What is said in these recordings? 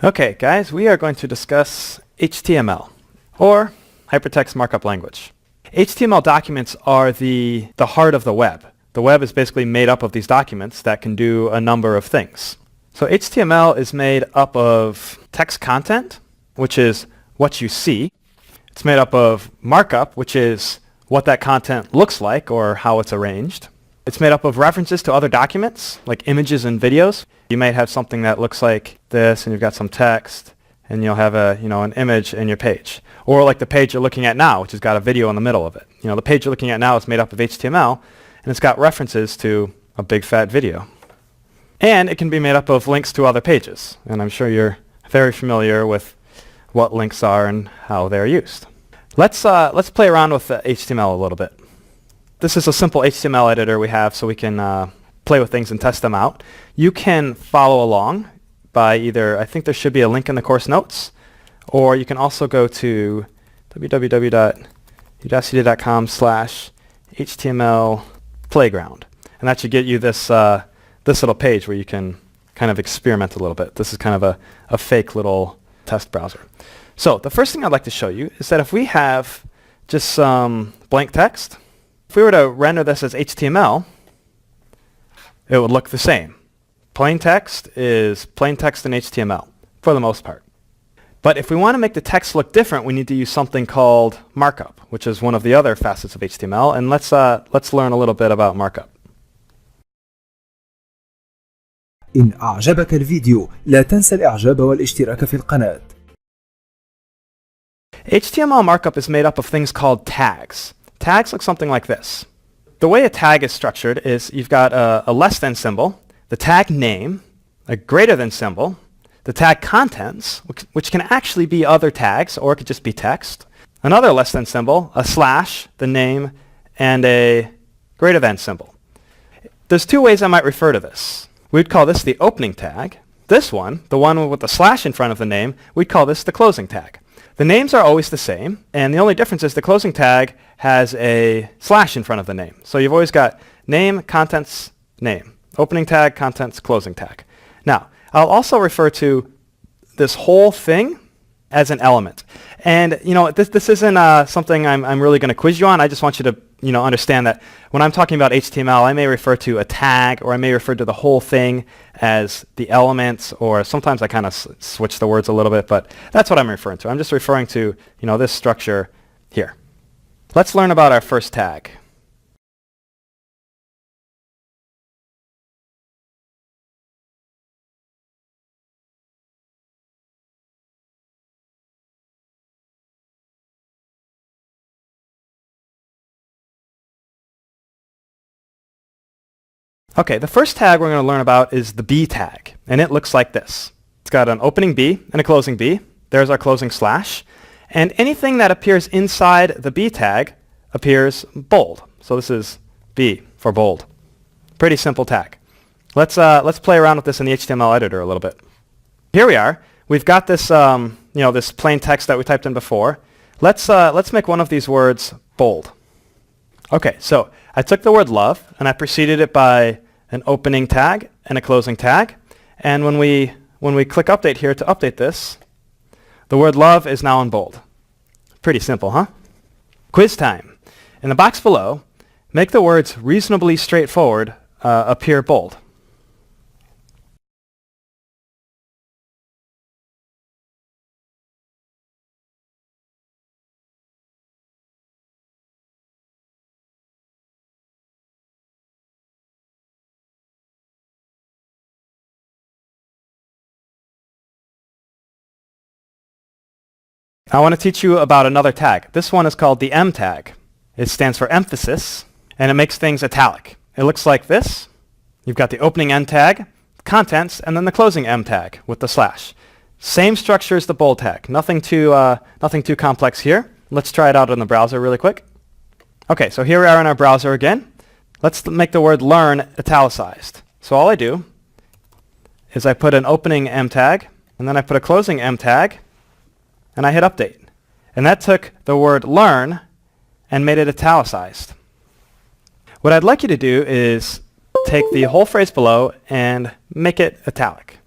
Okay, guys, we are going to discuss HTML, or Hypertext Markup Language. HTML documents are the heart of the web. The web is basically made up of these documents that can do a number of things. So HTML is made up of text content, which is what you see. It's made up of markup, which is what that content looks like or how it's arranged. It's made up of references to other documents, like images and videos. You might have something that looks like this, and you've got some text, and you'll have an image in your page. Or like the page you're looking at now, which has got a video in the middle of it. The page you're looking at now is made up of HTML, and it's got references to a big fat video. And it can be made up of links to other pages. And I'm sure you're very familiar with what links are and how they're used. Let's play around with HTML a little bit. This is a simple HTML editor we have, so we can play with things and test them out. You can follow along by either, I think there should be a link in the course notes, or you can also go to www.udacity.com/HTML playground, and that should get you this this little page where you can kind of experiment a little bit. This is kind of a fake little test browser. So the first thing I'd like to show you is that if we have just some blank text, if we were to render this as HTML, it would look the same. Plain text is plain text in HTML, for the most part. But if we want to make the text look different, we need to use something called Markup, which is one of the other facets of HTML. And let's learn a little bit about Markup. إن أعجبك الفيديو لا تنسى الإعجاب والاشتراك في القناة. HTML markup is made up of things called tags. Tags look something like this. The way a tag is structured is you've got a less than symbol, the tag name, a greater than symbol, the tag contents, which can actually be other tags, or it could just be text, another less than symbol, a slash, the name, and a greater than symbol. There's two ways I might refer to this. We'd call this the opening tag. This one, the one with the slash in front of the name, we'd call this the closing tag. The names are always the same, and the only difference is the closing tag has a slash in front of the name. So you've always got name, contents, name. Opening tag, contents, closing tag. Now, I'll also refer to this whole thing as an element. And this isn't something I'm really going to quiz you on. I just want you to understand that when I'm talking about HTML, I may refer to a tag, or I may refer to the whole thing as the elements, or sometimes I kind of switch the words a little bit, but that's what I'm referring to. I'm just referring to this structure here. Let's learn about our first tag. Okay, the first tag we're going to learn about is the B tag, and it looks like this. It's got an opening B and a closing B. There's our closing slash. And anything that appears inside the B tag appears bold. So this is B for bold. Pretty simple tag. Let's play around with this in the HTML editor a little bit. Here we are. We've got this this plain text that we typed in before. Let's make one of these words bold. Okay, so I took the word love and I preceded it by an opening tag and a closing tag. And when we click update here to update this, the word love is now in bold. Pretty simple, huh? Quiz time. In the box below, make the words reasonably straightforward appear bold. I want to teach you about another tag. This one is called the M tag. It stands for emphasis, and it makes things italic. It looks like this. You've got the opening M tag, contents, and then the closing M tag with the slash. Same structure as the bold tag. Nothing too complex here. Let's try it out in the browser really quick. Okay, so here we are in our browser again. Let's make the word learn italicized. So all I do is I put an opening M tag, and then I put a closing M tag, and I hit update. And that took the word learn and made it italicized. What I'd like you to do is take the whole phrase below and make it italic.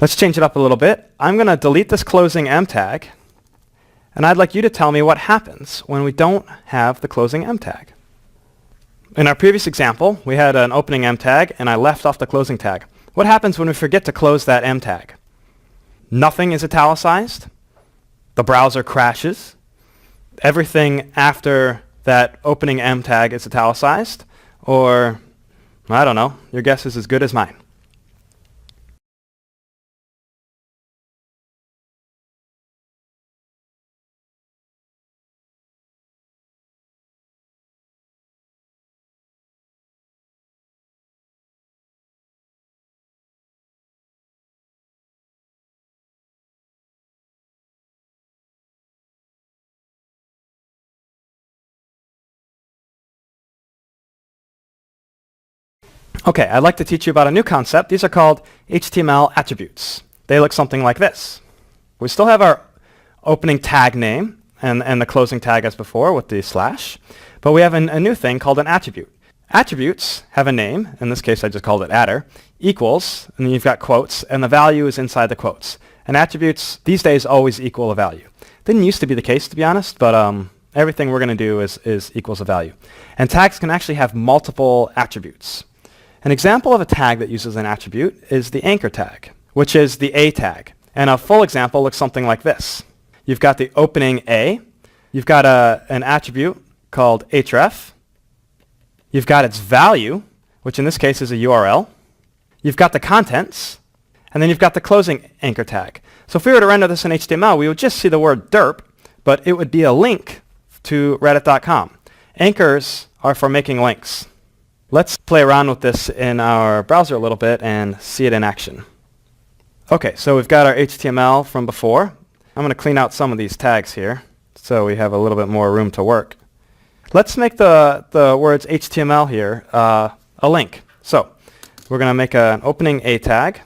Let's change it up a little bit. I'm going to delete this closing M tag, and I'd like you to tell me what happens when we don't have the closing M tag. In our previous example, we had an opening M tag, and I left off the closing tag. What happens when we forget to close that M tag? Nothing is italicized. The browser crashes. Everything after that opening M tag is italicized. Or, I don't know, your guess is as good as mine. Okay, I'd like to teach you about a new concept. These are called HTML attributes. They look something like this. We still have our opening tag name and the closing tag as before with the slash, but we have a new thing called an attribute. Attributes have a name, in this case I just called it attr, equals, and then you've got quotes, and the value is inside the quotes. And attributes these days always equal a value. Didn't used to be the case, to be honest, but everything we're going to do is equals a value. And tags can actually have multiple attributes. An example of a tag that uses an attribute is the anchor tag, which is the A tag. And a full example looks something like this. You've got the opening A. You've got an attribute called href. You've got its value, which in this case is a URL. You've got the contents. And then you've got the closing anchor tag. So if we were to render this in HTML, we would just see the word derp, but it would be a link to reddit.com. Anchors are for making links. Let's play around with this in our browser a little bit and see it in action. Okay, so we've got our HTML from before. I'm going to clean out some of these tags here so we have a little bit more room to work. Let's make the words HTML here a link. So we're going to make an opening A tag,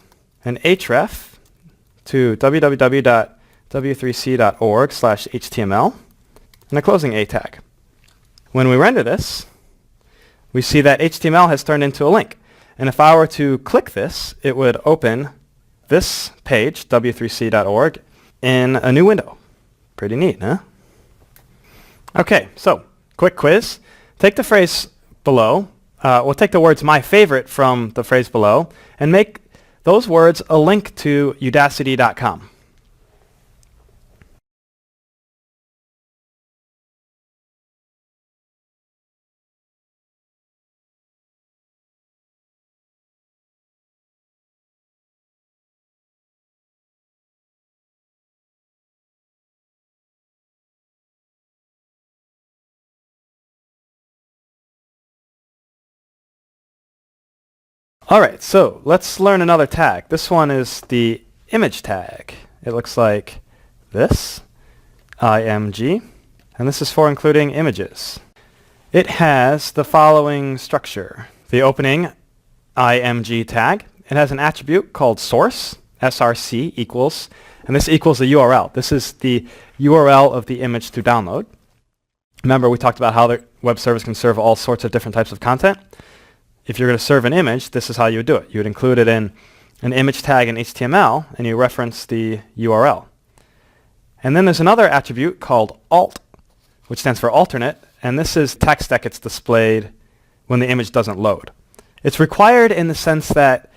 an href to www.w3c.org/html, and a closing A tag. When we render this, we see that HTML has turned into a link. And if I were to click this, it would open this page, w3c.org, in a new window. Pretty neat, huh? Okay, so quick quiz. Take the phrase below. We'll take the words my favorite from the phrase below and make those words a link to udacity.com. Alright, so let's learn another tag. This one is the image tag. It looks like this, img, and this is for including images. It has the following structure. The opening img tag, it has an attribute called source, src equals, and this equals the URL. This is the URL of the image to download. Remember we talked about how the web service can serve all sorts of different types of content. If you're going to serve an image, this is how you would do it. You would include it in an image tag in HTML, and you reference the URL. And then there's another attribute called alt, which stands for alternate, and this is text that gets displayed when the image doesn't load. It's required in the sense that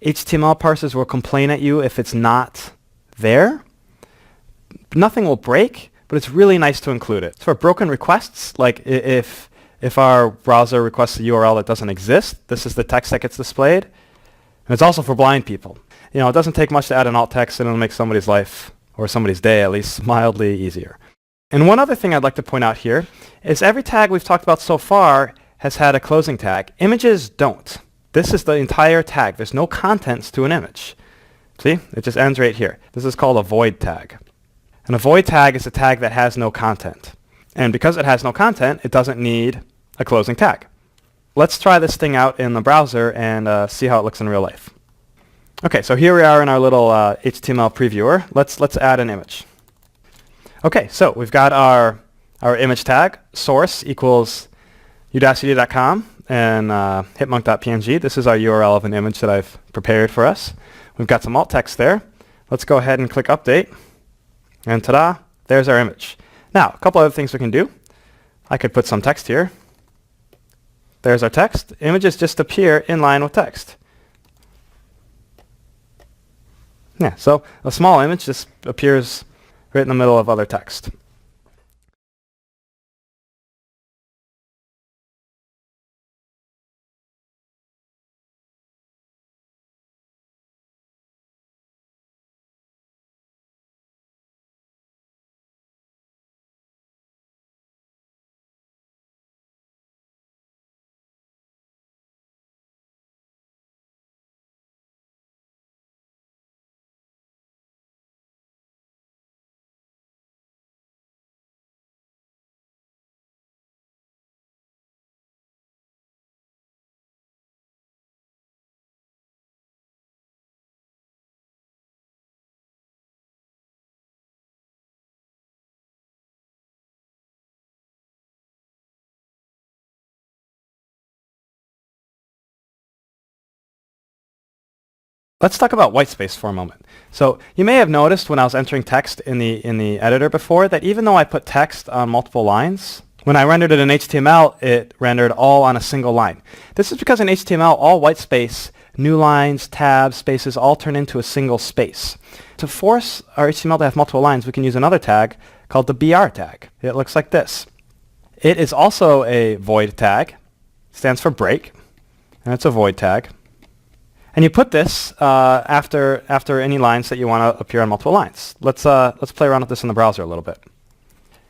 HTML parsers will complain at you if it's not there. Nothing will break, but it's really nice to include it. For broken requests, like if our browser requests a URL that doesn't exist, this is the text that gets displayed. And it's also for blind people. You know, it doesn't take much to add an alt text and it'll make somebody's life, or somebody's day at least, mildly easier. And one other thing I'd like to point out here is every tag we've talked about so far has had a closing tag. Images don't. This is the entire tag. There's no contents to an image. See? It just ends right here. This is called a void tag. And a void tag is a tag that has no content. And because it has no content, it doesn't need a closing tag. Let's try this thing out in the browser and see how it looks in real life. Okay, so here we are in our little HTML previewer. Let's add an image. Okay, so we've got our image tag, source equals udacity.com, and hitmonk.png. This is our URL of an image that I've prepared for us. We've got some alt text there. Let's go ahead and click update. And ta-da, there's our image. Now, a couple other things we can do. I could put some text here. There's our text. Images just appear in line with text. Yeah, so a small image just appears right in the middle of other text. Let's talk about whitespace for a moment. So you may have noticed when I was entering text in the editor before that even though I put text on multiple lines, when I rendered it in HTML, it rendered all on a single line. This is because in HTML, all whitespace, new lines, tabs, spaces, all turn into a single space. To force our HTML to have multiple lines, we can use another tag called the BR tag. It looks like this. It is also a void tag. It stands for break, and it's a void tag. And you put this after any lines that you want to appear on multiple lines. Let's play around with this in the browser a little bit.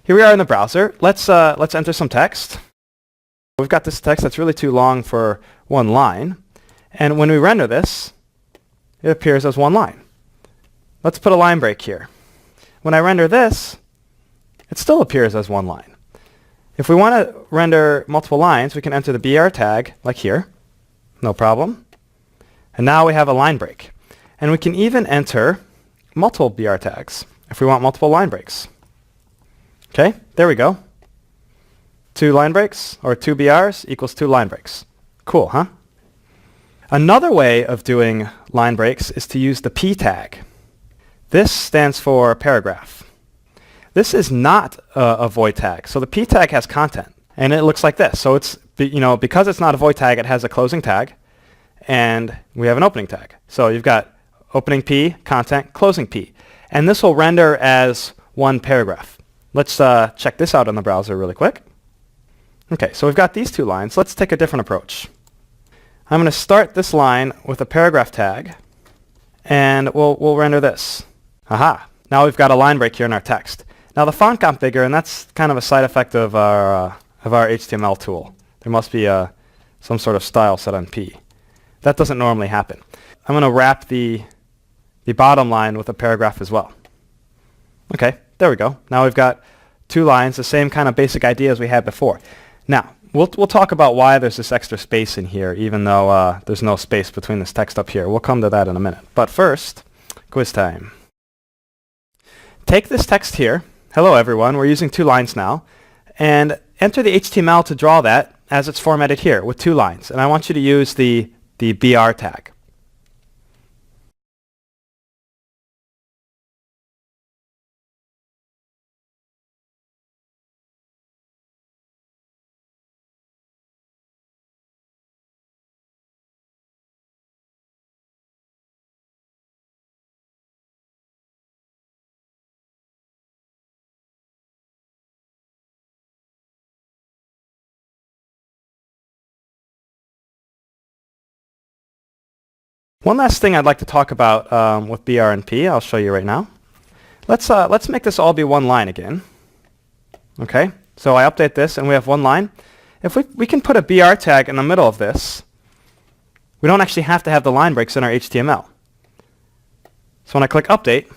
Here we are in the browser. Let's enter some text. We've got this text that's really too long for one line, and when we render this, it appears as one line. Let's put a line break here. When I render this, it still appears as one line. If we want to render multiple lines, we can enter the BR tag like here, no problem. And now we have a line break. And we can even enter multiple BR tags if we want multiple line breaks. Okay, there we go. 2 line breaks, or 2 BRs equals 2 line breaks. Cool, huh? Another way of doing line breaks is to use the P tag. This stands for paragraph. This is not a void tag. So the P tag has content, and it looks like this. So it's, because it's not a void tag, it has a closing tag. And we have an opening tag. So you've got opening P, content, closing P. And this will render as one paragraph. Let's check this out in the browser really quick. Okay, so we've got these 2 lines. Let's take a different approach. I'm going to start this line with a paragraph tag, and we'll render this. Aha! Now we've got a line break here in our text. Now the font got bigger, and that's kind of a side effect of our HTML tool. There must be some sort of style set on P. That doesn't normally happen. I'm going to wrap the bottom line with a paragraph as well. Okay, there we go. Now we've got 2 lines, the same kind of basic idea as we had before. Now, we'll talk about why there's this extra space in here, even though there's no space between this text up here. We'll come to that in a minute. But first, quiz time. Take this text here. Hello, everyone. We're using 2 lines now. And enter the HTML to draw that as it's formatted here with 2 lines. And I want you to use the BR tag. One last thing I'd like to talk about with BR and P, I'll show you right now. Let's make this all be one line again. Okay, so I update this and we have one line. If we can put a BR tag in the middle of this, we don't actually have to have the line breaks in our HTML. So when I click update,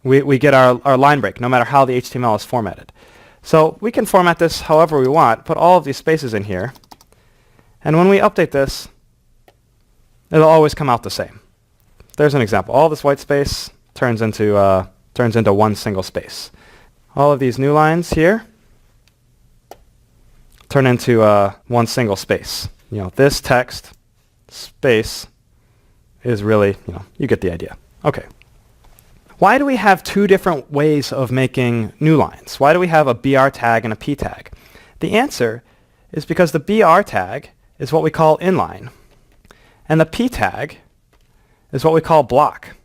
we get our line break, no matter how the HTML is formatted. So we can format this however we want, put all of these spaces in here, and when we update this, it'll always come out the same. There's an example. All this white space turns into one single space. All of these new lines here turn into one single space. this text space is really, you get the idea. Okay. Why do we have two different ways of making new lines? Why do we have a BR tag and a P tag? The answer is because the BR tag is what we call inline, and the P tag is what we call block.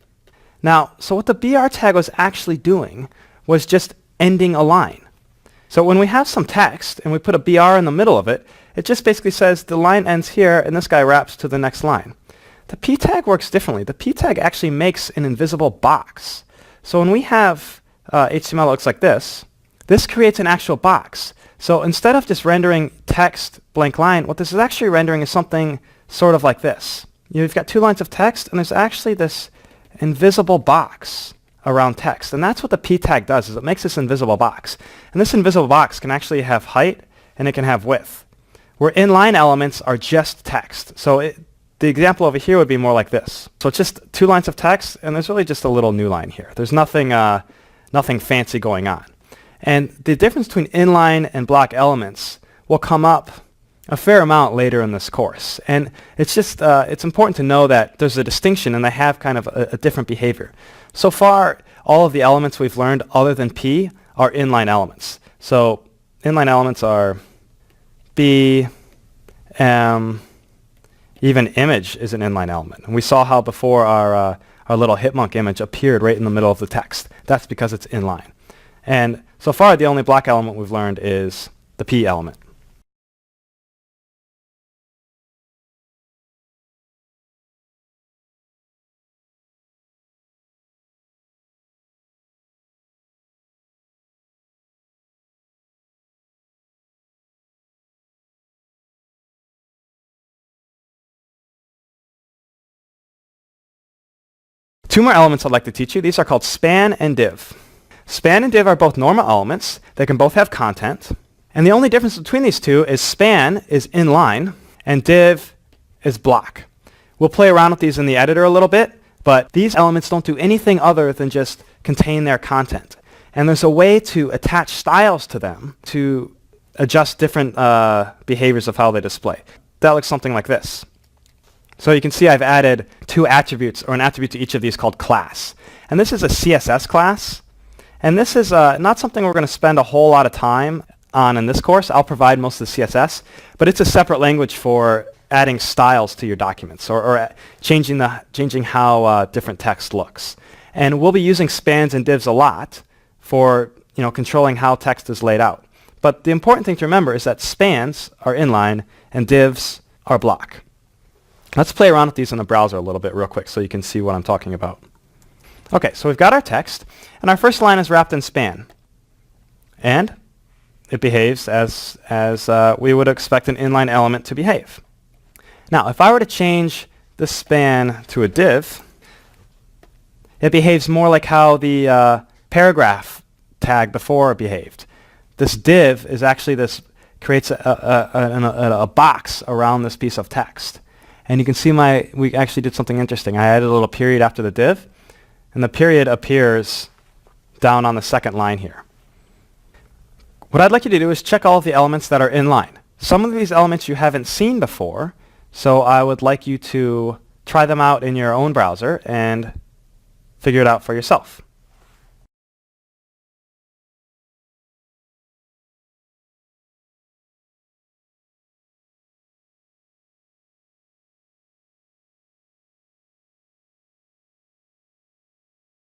Now, so what the BR tag was actually doing was just ending a line. So when we have some text and we put a BR in the middle of it, it just basically says the line ends here and this guy wraps to the next line. The P tag works differently. The P tag actually makes an invisible box. So when we have HTML that looks like this creates an actual box. So instead of just rendering text blank line, what this is actually rendering is something sort of like this. You've got two lines of text and there's actually this invisible box around text. And that's what the P tag does, is it makes this invisible box. And this invisible box can actually have height and it can have width. Where inline elements are just text. So the example over here would be more like this. So it's just two lines of text and there's really just a little new line here. There's nothing fancy going on. And the difference between inline and block elements will come up a fair amount later in this course. And it's just, it's important to know that there's a distinction and they have kind of a different behavior. So far, all of the elements we've learned other than P are inline elements. So inline elements are B, M, even image is an inline element. And we saw how before our little Hitmonk image appeared right in the middle of the text. That's because it's inline. And so far, the only block element we've learned is the P element. Two more elements I'd like to teach you. These are called span and div. Span and div are both normal elements. They can both have content. And the only difference between these two is span is inline and div is block. We'll play around with these in the editor a little bit, but these elements don't do anything other than just contain their content. And there's a way to attach styles to them to adjust different behaviors of how they display. That looks something like this. So you can see I've added two attributes, or an attribute to each of these called class. And this is a CSS class. And this is not something we're going to spend a whole lot of time on in this course. I'll provide most of the CSS, but it's a separate language for adding styles to your documents, or changing how different text looks. And we'll be using spans and divs a lot for controlling how text is laid out. But the important thing to remember is that spans are inline and divs are block. Let's play around with these in the browser a little bit real quick so you can see what I'm talking about. Okay, so we've got our text, and our first line is wrapped in span. And it behaves as we would expect an inline element to behave. Now, if I were to change the span to a div, it behaves more like how the paragraph tag before behaved. This div is actually creates a box around this piece of text. And you can see we actually did something interesting. I added a little period after the div, and the period appears down on the second line here. What I'd like you to do is check all of the elements that are inline. Some of these elements you haven't seen before, so I would like you to try them out in your own browser and figure it out for yourself.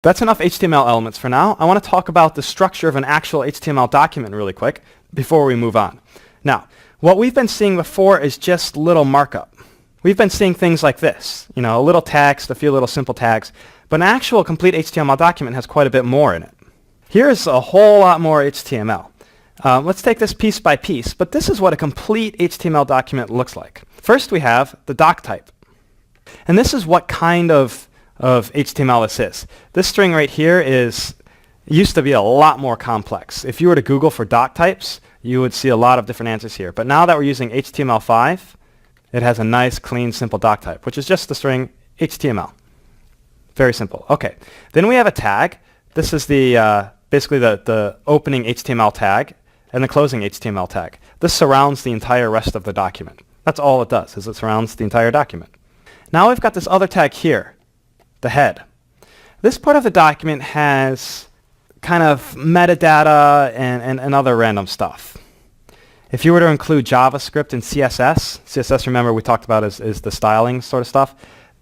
That's enough HTML elements for now. I want to talk about the structure of an actual HTML document really quick before we move on. Now, what we've been seeing before is just little markup. We've been seeing things like this, a little text, a few little simple tags, but an actual complete HTML document has quite a bit more in it. Here's a whole lot more HTML. Let's take this piece by piece, but this is what a complete HTML document looks like. First we have the doc type. And this is what kind of HTML this is. This string right here used to be a lot more complex. If you were to Google for doc types, you would see a lot of different answers here. But now that we're using HTML5, it has a nice, clean, simple doc type, which is just the string HTML. Very simple. Okay. Then we have a tag. This is basically the opening HTML tag and the closing HTML tag. This surrounds the entire rest of the document. That's all it does, is it surrounds the entire document. Now we've got this other tag here, the head. This part of the document has kind of metadata and other random stuff. If you were to include JavaScript and CSS, remember we talked about is the styling sort of stuff,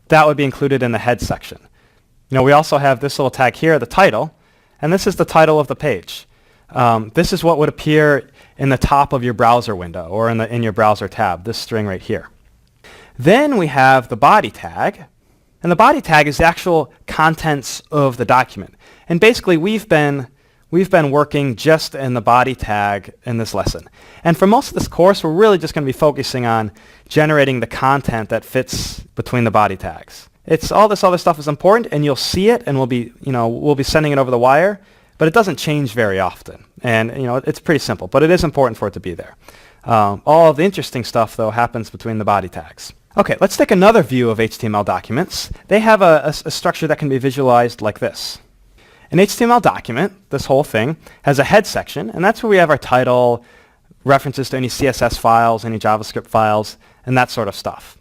that would be included in the head section. We also have this little tag here, the title, and this is the title of the page. This is what would appear in the top of your browser window or in your browser tab, this string right here. Then we have the body tag, and the body tag is the actual contents of the document. And basically we've been working just in the body tag in this lesson. And for most of this course, we're really just going to be focusing on generating the content that fits between the body tags. All this other stuff is important, and you'll see it, and we'll be sending it over the wire, but it doesn't change very often. And it's pretty simple, but it is important for it to be there. All of the interesting stuff, though, happens between the body tags. Okay, let's take another view of HTML documents. They have a structure that can be visualized like this. An HTML document, this whole thing, has a head section, and that's where we have our title, references to any CSS files, any JavaScript files, and that sort of stuff.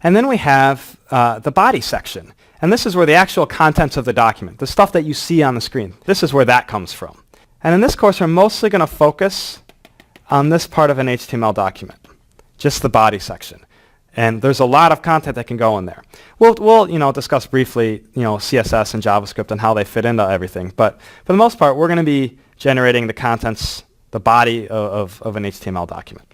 And then we have the body section, and this is where the actual contents of the document, the stuff that you see on the screen, this is where that comes from. And in this course, we're mostly going to focus on this part of an HTML document, just the body section. And there's a lot of content that can go in there. We'll discuss briefly CSS and JavaScript and how they fit into everything. But for the most part, we're going to be generating the contents, the body of an HTML document.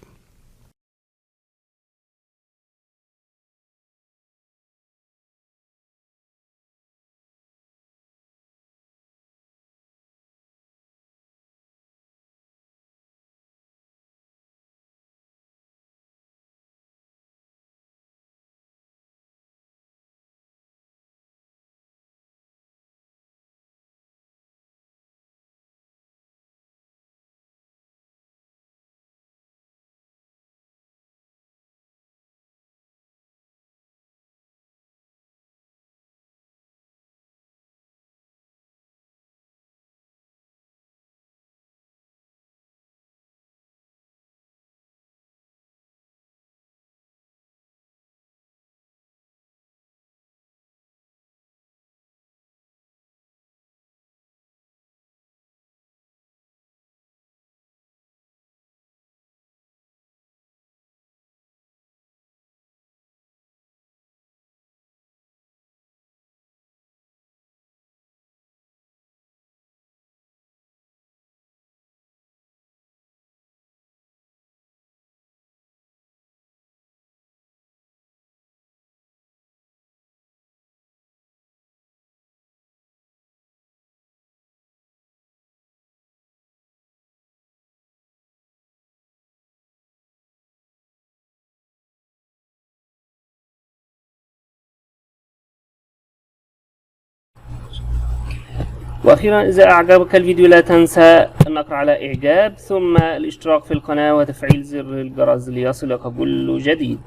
وأخيرا إذا أعجبك الفيديو لا تنسى النقر على إعجاب ثم الاشتراك في القناة وتفعيل زر الجرس ليصلك كل جديد.